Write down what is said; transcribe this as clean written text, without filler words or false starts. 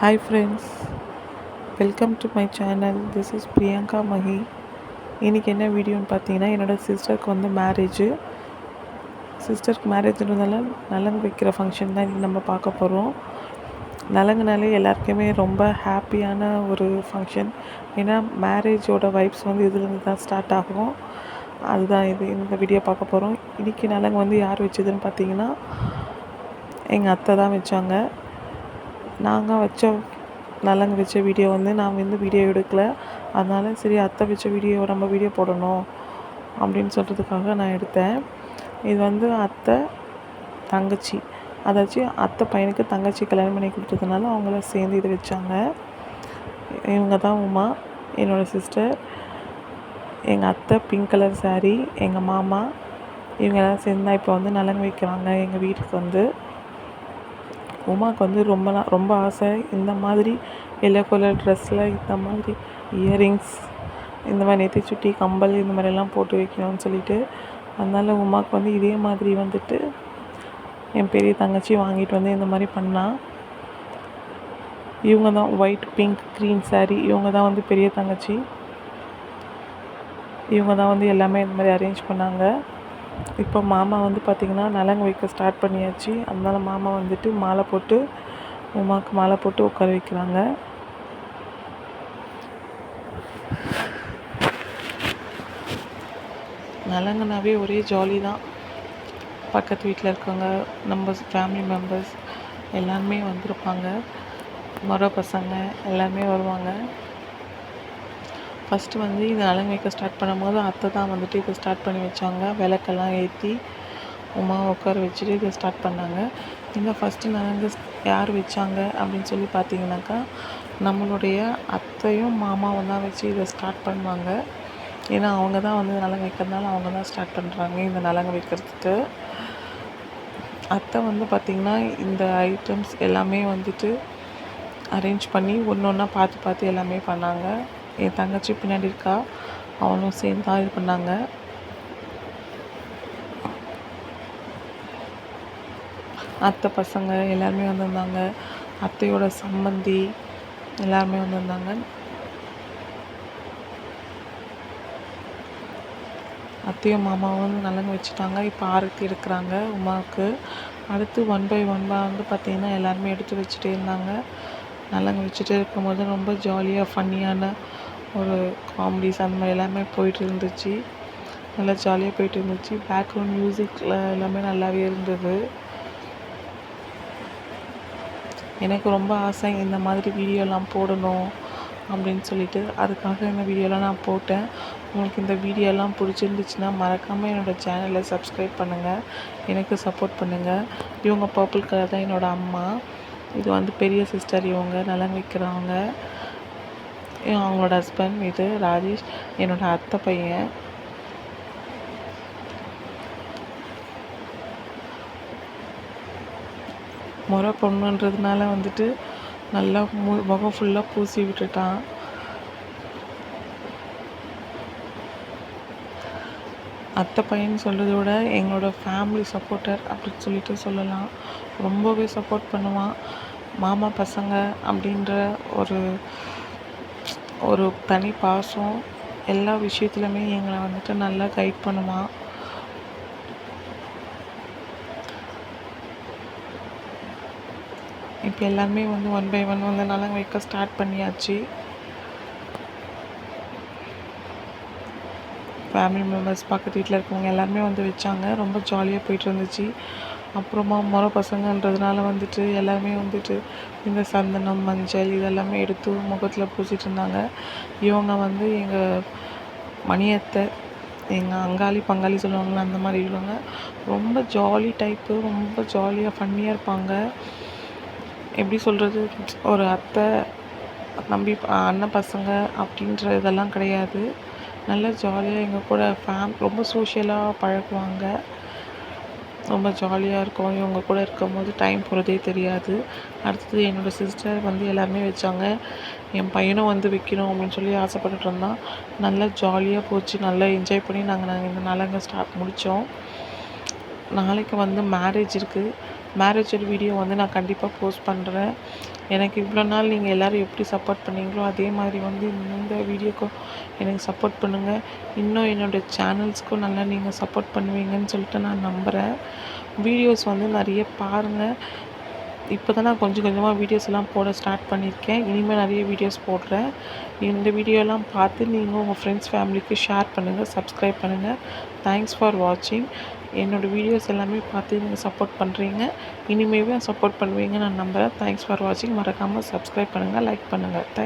Hi friends, welcome to my channel. This is Priyanka Mahi. இன்றைக்கி என்ன வீடியோன்னு பார்த்தீங்கன்னா, என்னோடய சிஸ்டருக்கு வந்து சிஸ்டருக்கு மேரேஜ்ன்றதால நலங்கு வைக்கிற ஃபங்க்ஷன் தான் இன்றைக்கி நம்ம பார்க்க போகிறோம். நலங்குனாலே எல்லாருக்குமே ரொம்ப ஹாப்பியான ஒரு ஃபங்க்ஷன். ஏன்னா மேரேஜோட வைப்ஸ் வந்து இதுலேருந்து தான் ஸ்டார்ட் ஆகும். அதுதான் இந்த வீடியோ பார்க்க போகிறோம். இன்றைக்கி நலங்கு வந்து யார் வச்சதுன்னு பார்த்தீங்கன்னா, எங்கள் அத்தை தான் வச்சாங்க. நாங்கள் நலங்கு வச்ச வீடியோ வந்து நான் வந்து வீடியோ எடுக்கல. அதனால சரி அத்தை வச்ச நம்ம வீடியோ போடணும் அப்படின்னு சொல்கிறதுக்காக நான் எடுத்தேன். இது வந்து அத்தை தங்கச்சி, அதாச்சும் அத்தை பையனுக்கு தங்கச்சி கல்யாணம் பண்ணி கொடுத்ததுனால அவங்கள சேர்ந்து இது வச்சாங்க. இவங்க தான் உமா, என்னோடய சிஸ்டர். எங்கள் அத்தை பிங்க் கலர் சாரீ, எங்கள் மாமா இவங்க எல்லாம் சேர்ந்து தான் இப்போ வந்து நலங்கு வைக்கிறாங்க எங்கள் வீட்டுக்கு வந்து. உமாவுக்கு வந்து ரொம்ப ஆசை இந்த மாதிரி எல்லோ கலர் ட்ரெஸ்ஸில் இந்த மாதிரி இயரிங்ஸ், இந்த மாதிரி நெத்தி சுட்டி, கம்பல் இந்த மாதிரிலாம் போட்டு வைக்கணும்னு சொல்லிட்டு. அதனால் உமாவுக்கு வந்து இதே மாதிரி வந்துட்டு என் பெரிய தங்கச்சி வாங்கிட்டு வந்து இந்த மாதிரி பண்ணால். இவங்க தான் ஒயிட், பிங்க், க்ரீன் சாரீ, இவங்க தான் வந்து பெரிய தங்கச்சி. இவங்க தான் வந்து எல்லாமே இந்த மாதிரி அரேஞ்ச் பண்ணாங்க. இப்போ மாமா வந்து பார்த்திங்கன்னா நலங்கு வைக்க ஸ்டார்ட் பண்ணியாச்சு. அதனால மாமா வந்துட்டு மாலை போட்டு உமாவுக்கு மாலை போட்டு உட்கார வைக்கிறாங்க. நலங்குனாவே ஒரே ஜாலி தான். பக்கத்து வீட்டில் இருக்கவங்க, நம்ம ஃபேமிலி மெம்பர்ஸ் எல்லாருமே வந்திருப்பாங்க. பசங்க எல்லாருமே வருவாங்க. ஃபஸ்ட்டு வந்து இந்த நலங்கு வைக்க ஸ்டார்ட் பண்ணும்போது அத்தை தான் வந்துட்டு இதை ஸ்டார்ட் பண்ணி வச்சாங்க. விளக்கெல்லாம் ஏற்றி உமாவை உட்கார வச்சுட்டு இதை ஸ்டார்ட் பண்ணாங்க. இந்த ஃபஸ்ட்டு நலங்கு யார் வச்சாங்க அப்படின்னு சொல்லி பார்த்தீங்கன்னாக்கா, நம்மளுடைய அத்தையும் மாமாவும் தான் வச்சு இதை ஸ்டார்ட் பண்ணுவாங்க. ஏன்னா அவங்க தான் வந்து நலங்கு வைக்கிறதுனால அவங்க தான் ஸ்டார்ட் பண்ணுறாங்க இந்த நலங்கு வைக்கிறதுக்கு. அத்தை வந்து பார்த்திங்கன்னா இந்த ஐட்டம்ஸ் எல்லாமே வந்துட்டு அரேஞ்ச் பண்ணி ஒன்று ஒன்றா பார்த்து எல்லாமே பண்ணாங்க. என் தங்கச்சி பின்னாடி இருக்கா, அவனும் சேர்ந்து தான் இது பண்ணாங்க. அத்தை பசங்க எல்லாருமே வந்திருந்தாங்க. அத்தையோட சம்மந்தி எல்லாருமே வந்திருந்தாங்க. அத்தையும் மாமாவும் நலங்கு வச்சுட்டாங்க. இப்போ ஆரத்தி எடுக்கிறாங்க உமாவுக்கு. அடுத்து 1 by 1 வந்து பார்த்திங்கன்னா எல்லாருமே எடுத்து வச்சுட்டே இருந்தாங்க. நலங்கு வச்சுட்டே இருக்கும்போது ரொம்ப ஜாலியாக ஃபன்னியான ஒரு காமெடிஸ் அந்த மாதிரி எல்லாமே போயிட்டு இருந்துச்சு. நல்லா ஜாலியாக போயிட்டு இருந்துச்சு. பேக்ரவுண்ட் மியூசிக்கில் எல்லாமே நல்லாவே இருந்தது. எனக்கு ரொம்ப ஆசை இந்த மாதிரி வீடியோலாம் போடணும் அப்படின்னு சொல்லிட்டு. அதுக்காக இந்த வீடியோலாம் நான் போட்டேன். உங்களுக்கு இந்த வீடியோலாம் பிடிச்சிருந்துச்சுன்னா மறக்காமல் என்னோடய சேனலை சப்ஸ்கிரைப் பண்ணுங்கள், எனக்கு சப்போர்ட் பண்ணுங்கள். இவங்க பர்பிள் கலர் தான் என்னோடய அம்மா. இது வந்து பெரிய சிஸ்டர், இவங்க நலங்கு வைக்கிறவங்க. அவங்களோட ஹஸ்பண்ட் இது ராஜேஷ், என்னோடய அத்தை பையன். முறை பொண்ணுன்றதுனால வந்துட்டு நல்லா முகம் ஃபுல்லாக பூசி விட்டுட்டான். அத்தை பையன் சொல்கிறத விட எங்களோட ஃபேமிலி சப்போர்ட்டர் அப்படின்னு சொல்லிட்டு சொல்லலாம். ரொம்பவே சப்போர்ட் பண்ணுவான். மாமா பசங்க அப்படின்ற ஒரு தனி பாசம். எல்லா விஷயத்துலையுமே எங்களை வந்துட்டு நல்லா கைட் பண்ணுவான். இப்போ எல்லாருமே வந்து 1 by 1 வந்து நலங்கு வைக்க ஸ்டார்ட் பண்ணியாச்சு. ஃபேமிலி மெம்பர்ஸ், பக்கத்து வீட்டில் இருக்கவங்க எல்லாருமே வந்து வச்சாங்க. ரொம்ப ஜாலியாக போயிட்டு இருந்துச்சு. அப்புறமா பசங்கன்றதுனால வந்துட்டு எல்லாருமே வந்துட்டு இந்த சந்தனம், மஞ்சள் இதெல்லாமே எடுத்து முகத்தில் பூசிட்டு இருந்தாங்க. இவங்க வந்து எங்கள் மணியத்தை, எங்கள் அங்காளி பங்காளி சொல்லுவாங்களே அந்த மாதிரி இவங்க ரொம்ப ஜாலி டைப்பு. ரொம்ப ஜாலியாக ஃபன்னியாக இருப்பாங்க. எப்படி சொல்கிறது, ஒரு அத்தை தம்பி அண்ணன் பசங்க அப்படின்ற இதெல்லாம் கிடையாது. நல்லா ஜாலியாக எங்கள் கூட ரொம்ப சோஷியலாக பழகுவாங்க. ரொம்ப ஜாலியாக இருக்கும். இவங்க கூட இருக்கும்போது டைம் போகிறதே தெரியாது. அடுத்தது என்னோடய சிஸ்டர் வந்து எல்லாருமே வச்சாங்க. என் பையனும் வந்து வைக்கணும் அப்படின்னு சொல்லி ஆசைப்பட்டுட்டு இருந்தான். நல்லா ஜாலியாக போச்சு. நல்லா என்ஜாய் பண்ணி நாங்கள் இந்த நலங்கை முடித்தோம். நாளைக்கு வந்து மேரேஜ் இருக்குது. மேரேஜோட வீடியோ வந்து நான் கண்டிப்பாக போஸ்ட் பண்ணுறேன். எனக்கு இவ்வளோ நாள் நீங்கள் எல்லோரும் எப்படி சப்போர்ட் பண்ணீங்களோ அதே மாதிரி வந்து இந்த வீடியோக்கும் எனக்கு சப்போர்ட் பண்ணுங்கள். இன்னும் என்னோடய சேனல்ஸ்க்கும் நல்லா நீங்கள் சப்போர்ட் பண்ணுவீங்கன்னு சொல்லிட்டு நான் நம்புகிறேன். வீடியோஸ் வந்து நிறைய பாருங்கள். இப்போ தான் நான் கொஞ்சம் கொஞ்சமாக வீடியோஸ்லாம் போட ஸ்டார்ட் பண்ணியிருக்கேன். இனிமேல் நிறைய வீடியோஸ் போடுறேன். இந்த வீடியோலாம் பார்த்து நீங்கள் உங்கள் ஃப்ரெண்ட்ஸ் ஃபேமிலிக்கு ஷேர் பண்ணுங்கள், சப்ஸ்கிரைப் பண்ணுங்கள். தேங்க்ஸ் ஃபார் வாட்சிங். என்னோடய வீடியோஸ் எல்லாமே பார்த்து நீங்கள் சப்போர்ட் பண்ணுறீங்க. இனிமேவே சப்போர்ட் பண்ணுவீங்கன்னு நான் நம்புகிறேன். தேங்க்ஸ் ஃபார் வாட்சிங். மறக்காமல் சப்ஸ்கிரைப் பண்ணுங்கள், லைக் பண்ணுங்கள். தேங்க்ஸ்.